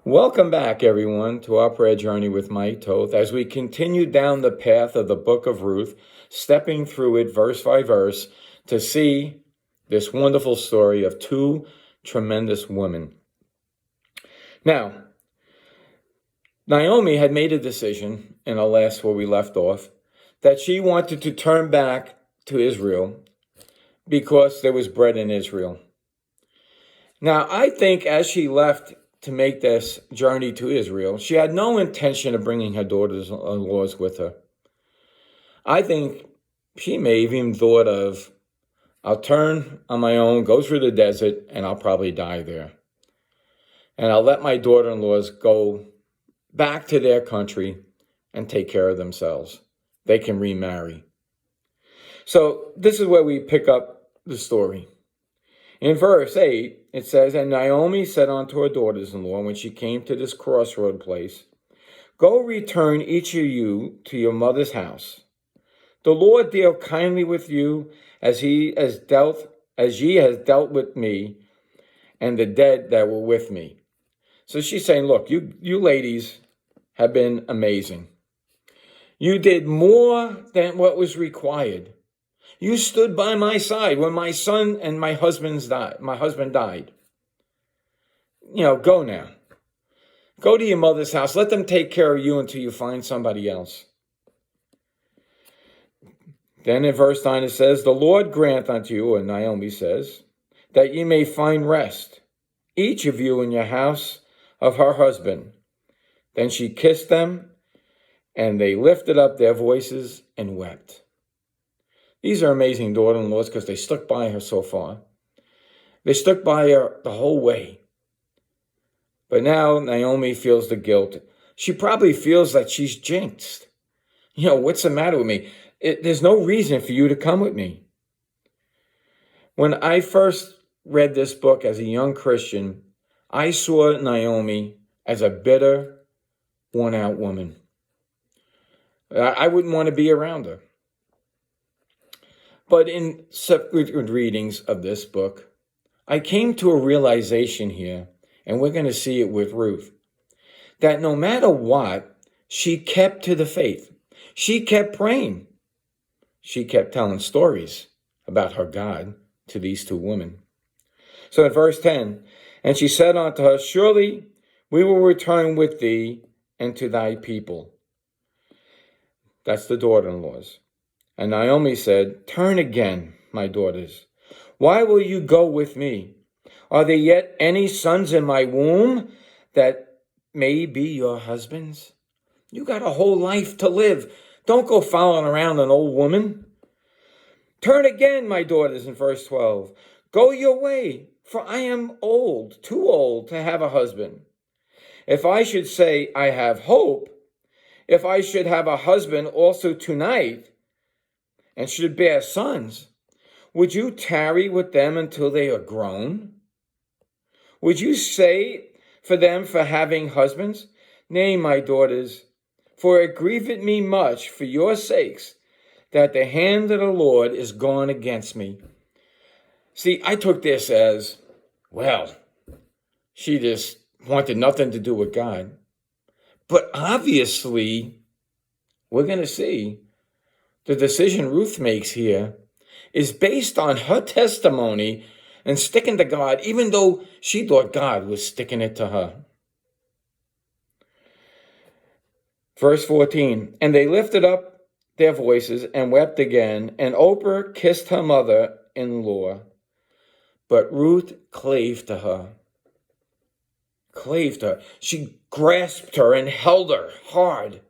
Welcome back, everyone, to our prayer journey with Mike Toth as we continue down the path of the book of Ruth, stepping through it verse by verse to see this wonderful story of two tremendous women. Now, Naomi had made a decision in our last where we left off that she wanted to turn back to Israel because there was bread in Israel. Now, I think as she left to make this journey to Israel, she had no intention of bringing her daughters-in-laws with her. I think she may have even thought of, I'll turn on my own, go through the desert, and I'll probably die there. And I'll let my daughter-in-laws go back to their country and take care of themselves. They can remarry. So this is where we pick up the story. In verse 8, it says, "And Naomi said unto her daughters-in-law, when she came to this crossroad place, Go return each of you to your mother's house. The Lord deal kindly with you as ye has dealt with me and the dead that were with me." So she's saying, look, you ladies have been amazing. You did more than what was required. You stood by my side when my son and my husband died. Go now. Go to your mother's house. Let them take care of you until you find somebody else. Then in verse 9 it says, "The Lord grant unto you," and Naomi says, "that ye may find rest, each of you in your house of her husband." Then she kissed them, and they lifted up their voices and wept. These are amazing daughter-in-laws because they stuck by her so far. They stuck by her the whole way. But now Naomi feels the guilt. She probably feels that she's jinxed. What's the matter with me? There's no reason for you to come with me. When I first read this book as a young Christian, I saw Naomi as a bitter, worn-out woman. I wouldn't want to be around her. But in subsequent readings of this book, I came to a realization here, and we're going to see it with Ruth, that no matter what, she kept to the faith. She kept praying. She kept telling stories about her God to these two women. So in verse 10, "And she said unto her, Surely we will return with thee and to thy people." That's the daughter-in-laws. And Naomi said, "Turn again, my daughters. Why will you go with me? Are there yet any sons in my womb that may be your husbands? You got a whole life to live. Don't go following around an old woman. Turn again, my daughters," in verse 12. "Go your way, for I am old, too old to have a husband. If I should say I have hope, if I should have a husband also tonight, and should bear sons, would you tarry with them until they are grown? Would you say for them for having husbands? Nay, my daughters, for it grieveth me much for your sakes that the hand of the Lord is gone against me." See, I took this as, well, she just wanted nothing to do with God. But obviously, we're going to see the decision Ruth makes here is based on her testimony and sticking to God, even though she thought God was sticking it to her. Verse 14, "And they lifted up their voices and wept again, and Oprah kissed her mother-in-law. But Ruth clave to her. She grasped her and held her hard,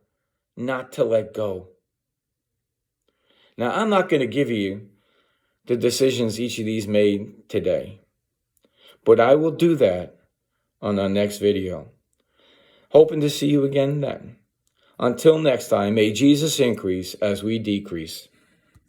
not to let go. Now, I'm not going to give you the decisions each of these made today, but I will do that on our next video. Hoping to see you again then. Until next time, may Jesus increase as we decrease.